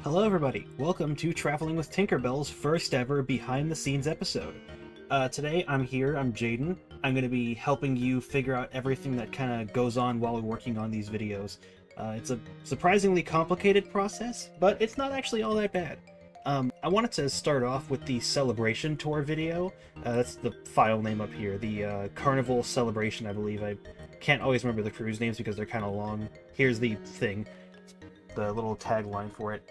Hello everybody, welcome to Traveling with Tinkerbell's first ever behind the scenes episode. Today I'm Jadon. I'm going to be helping you figure out everything that kind of goes on while we're working on these videos. It's a surprisingly complicated process, but it's not actually all that bad. I wanted to start off with the Celebration Tour video. That's the file name up here, the Carnival Celebration, I believe. I can't always remember the cruise names because they're kind of long. Here's the thing, the little tagline for it.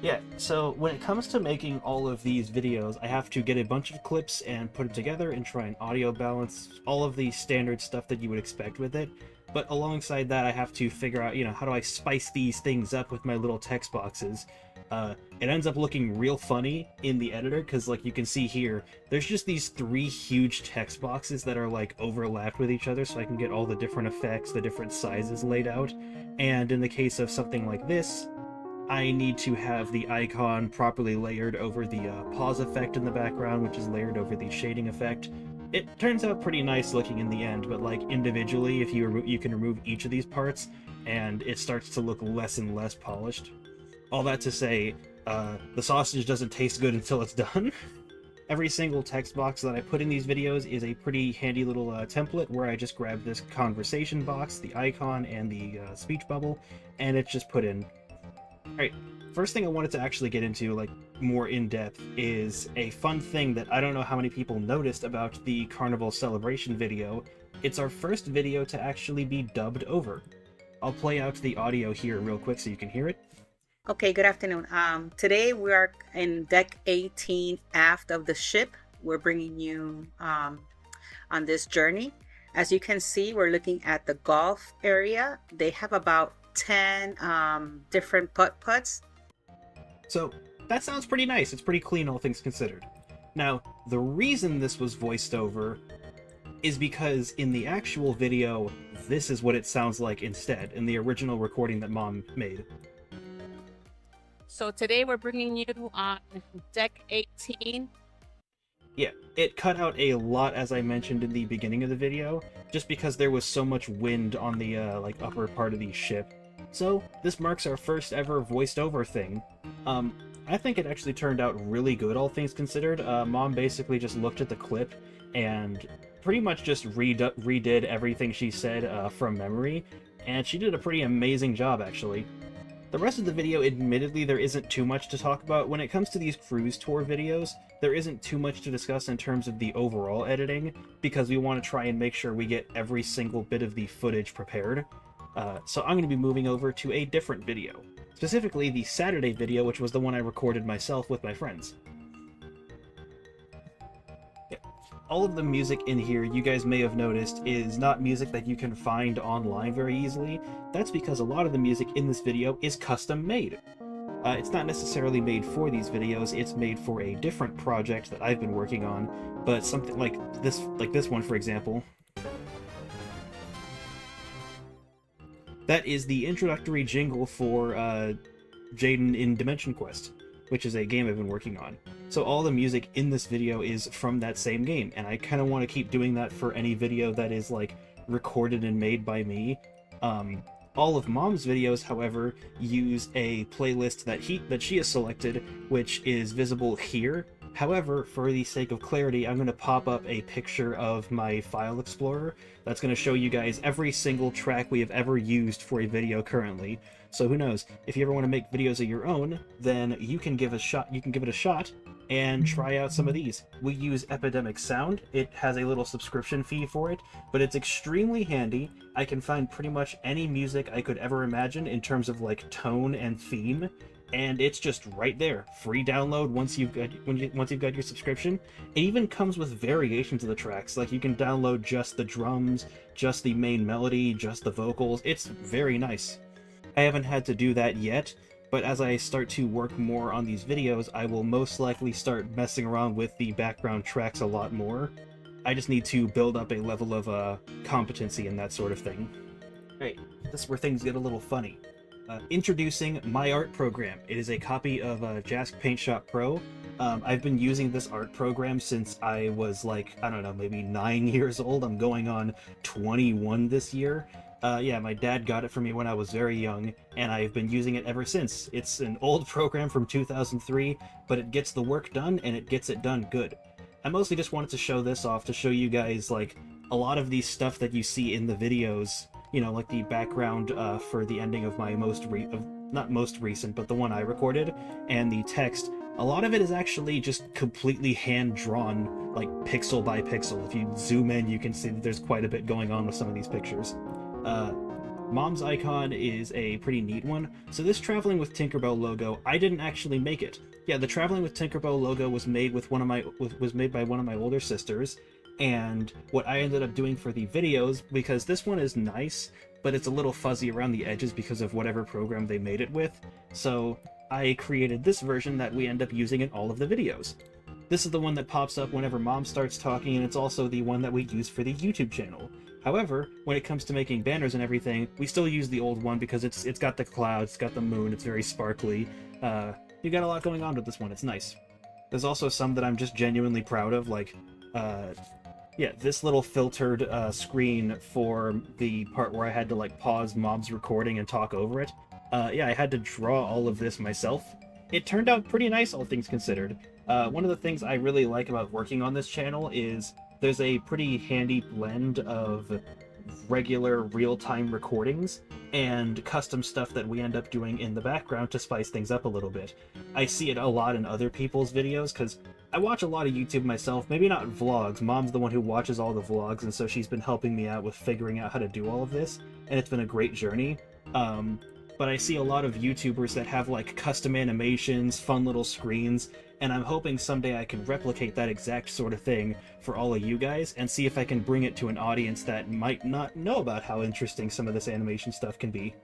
Yeah, so when it comes to making all of these videos, I have to get a bunch of clips and put them together and try and audio balance all of the standard stuff that you would expect with it. But alongside that, I have to figure out, how do I spice these things up with my little text boxes. It ends up looking real funny in the editor, because like you can see here, there's just these three huge text boxes that are like overlapped with each other, so I can get all the different effects, the different sizes laid out. And in the case of something like this, I need to have the icon properly layered over the pause effect in the background, which is layered over the shading effect. It turns out pretty nice looking in the end, but like individually, if you can remove each of these parts, and it starts to look less and less polished. All that to say, the sausage doesn't taste good until it's done. Every single text box that I put in these videos is a pretty handy little template where I just grab this conversation box, the icon, and the speech bubble, and it's just put in. Alright, first thing I wanted to actually get into, like, more in-depth, is a fun thing that I don't know how many people noticed about the Carnival Celebration video. It's our first video to actually be dubbed over. I'll play out the audio here real quick so you can hear it. Okay, good afternoon. Today we are in deck 18 aft of the ship. We're bringing you on this journey. As you can see, we're looking at the golf area. They have about 10 different putt-putts. So that sounds pretty nice. It's pretty clean, all things considered. Now, the reason this was voiced over is because in the actual video, this is what it sounds like instead, in the original recording that Mom made. So today we're bringing you on deck 18. Yeah, it cut out a lot, as I mentioned in the beginning of the video, just because there was so much wind on the upper part of the ship. So this marks our first ever voiced over thing. I think it actually turned out really good, all things considered. Mom basically just looked at the clip and pretty much just redid everything she said from memory, and she did a pretty amazing job, actually. The rest of the video, admittedly, there isn't too much to talk about. When it comes to these cruise tour videos, there isn't too much to discuss in terms of the overall editing, because we want to try and make sure we get every single bit of the footage prepared. So I'm going to be moving over to a different video. Specifically, the Saturday video, which was the one I recorded myself with my friends. Yeah. All of the music in here, you guys may have noticed, is not music that you can find online very easily. That's because a lot of the music in this video is custom made. It's not necessarily made for these videos, it's made for a different project that I've been working on, but something like this one, for example. That is the introductory jingle for Jadon in Dimension Quest, which is a game I've been working on. So all the music in this video is from that same game, and I kind of want to keep doing that for any video that is like recorded and made by me. All of Mom's videos, however, use a playlist that she has selected, which is visible here. However, for the sake of clarity, I'm going to pop up a picture of my file explorer that's going to show you guys every single track we have ever used for a video currently. So who knows, if you ever want to make videos of your own, then you can give it a shot and try out some of these. We use Epidemic Sound. It has a little subscription fee for it, but it's extremely handy. I can find pretty much any music I could ever imagine in terms of like tone and theme, and it's just right there, free download once you've got your subscription. It even comes with variations of the tracks, like you can download just the drums, just the main melody, just the vocals. It's very nice. I haven't had to do that yet, but as I start to work more on these videos, I will most likely start messing around with the background tracks a lot more. I just need to build up a level of competency in that sort of thing. Alright, this is where things get a little funny. Introducing my art program. It is a copy of Jask Paint Shop Pro. I've been using this art program since I was like, I don't know, maybe 9 years old. I'm going on 21 this year. Yeah, my dad got it for me when I was very young, and I've been using it ever since. It's an old program from 2003, but it gets the work done, and it gets it done good. I mostly just wanted to show this off to show you guys, like, a lot of these stuff that you see in the videos, you know, like the background for the ending of my not most recent, but the one I recorded, and the text. A lot of it is actually just completely hand-drawn, like pixel by pixel. If you zoom in, you can see that there's quite a bit going on with some of these pictures. Mom's icon is a pretty neat one. So this Traveling with Tinkerbell logo, I didn't actually make it. Yeah, the Traveling with Tinkerbell logo was made with was made by one of my older sisters, and what I ended up doing for the videos, because this one is nice, but it's a little fuzzy around the edges because of whatever program they made it with, so I created this version that we end up using in all of the videos. This is the one that pops up whenever Mom starts talking, and it's also the one that we use for the YouTube channel. However, when it comes to making banners and everything, we still use the old one because it's got the clouds, it's got the moon, it's very sparkly. You got a lot going on with this one, it's nice. There's also some that I'm just genuinely proud of, like, yeah, this little filtered screen for the part where I had to, like, pause Mom's recording and talk over it. Yeah, I had to draw all of this myself. It turned out pretty nice, all things considered. One of the things I really like about working on this channel is there's a pretty handy blend of regular real-time recordings and custom stuff that we end up doing in the background to spice things up a little bit. I see it a lot in other people's videos, because I watch a lot of YouTube myself, maybe not vlogs. Mom's the one who watches all the vlogs, and so she's been helping me out with figuring out how to do all of this, and it's been a great journey. But I see a lot of YouTubers that have, like, custom animations, fun little screens, and I'm hoping someday I can replicate that exact sort of thing for all of you guys, and see if I can bring it to an audience that might not know about how interesting some of this animation stuff can be.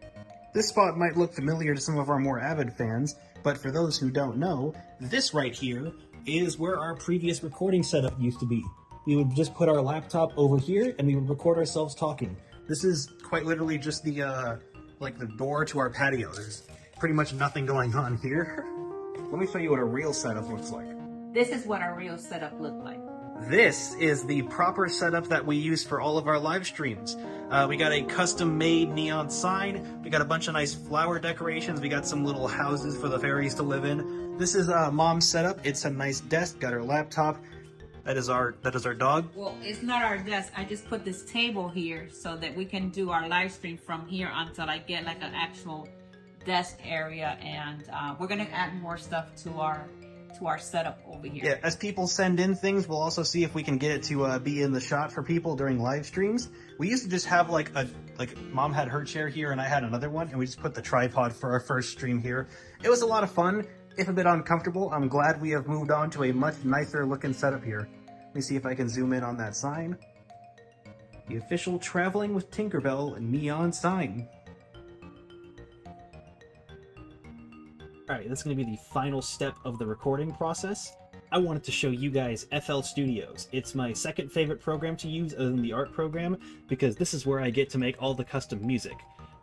This spot might look familiar to some of our more avid fans, but for those who don't know, this right here is where our previous recording setup used to be. We would just put our laptop over here, and we would record ourselves talking. This is quite literally just the, like the door to our patio. There's pretty much nothing going on here. Let me show you what a real setup looks like. This is what our real setup looked like. This is the proper setup that we use for all of our live streams. We got a custom-made neon sign, we got a bunch of nice flower decorations, we got some little houses for the fairies to live in. This is Mom's setup. It's a nice desk, got her laptop. That is our dog. Well, it's not our desk. I just put this table here so that we can do our live stream from here until I get like an actual desk area, and we're gonna add more stuff to our setup over here. Yeah, as people send in things, we'll also see if we can get it to be in the shot for people during live streams. We used to just have like Mom had her chair here and I had another one, and we just put the tripod for our first stream here. It was a lot of fun, if a bit uncomfortable. I'm glad we have moved on to a much nicer looking setup here. Let me see if I can zoom in on that sign. The official Traveling with Tinkerbell neon sign. Alright, that's going to be the final step of the recording process. I wanted to show you guys FL Studios. It's my second favorite program to use other than the art program, because this is where I get to make all the custom music.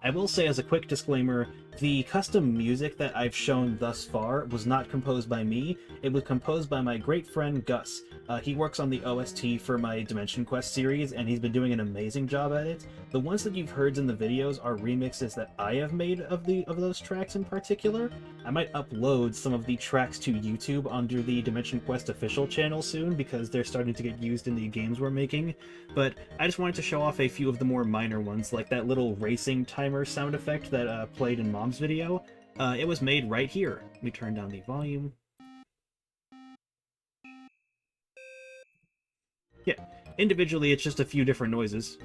I will say as a quick disclaimer, the custom music that I've shown thus far was not composed by me. It was composed by my great friend Gus. He works on the OST for my Dimension Quest series, and he's been doing an amazing job at it. The ones that you've heard in the videos are remixes that I have made of those tracks in particular. I might upload some of the tracks to YouTube under the Dimension Quest official channel soon, because they're starting to get used in the games we're making. But I just wanted to show off a few of the more minor ones, like that little racing timer sound effect that played in Mom's video. It was made right here. Let me turn down the volume. Yeah, individually it's just a few different noises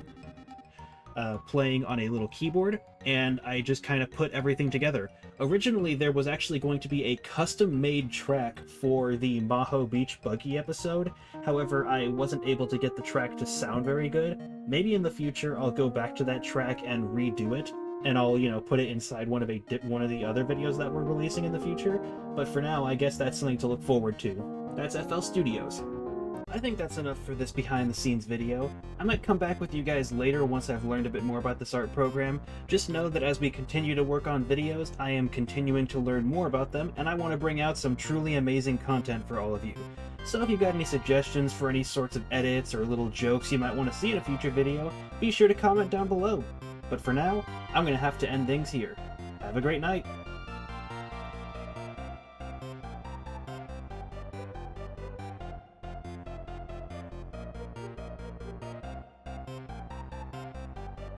playing on a little keyboard, and I just kind of put everything together. Originally there was actually going to be a custom-made track for the Maho Beach Buggy episode, however I wasn't able to get the track to sound very good. Maybe in the future I'll go back to that track and redo it, and I'll, you know, put it inside one of the other videos that we're releasing in the future, but for now I guess that's something to look forward to. That's FL Studios. I think that's enough for this behind-the-scenes video. I might come back with you guys later once I've learned a bit more about this art program. Just know that as we continue to work on videos, I am continuing to learn more about them, and I want to bring out some truly amazing content for all of you. So if you've got any suggestions for any sorts of edits or little jokes you might want to see in a future video, be sure to comment down below. But for now, I'm going to have to end things here. Have a great night.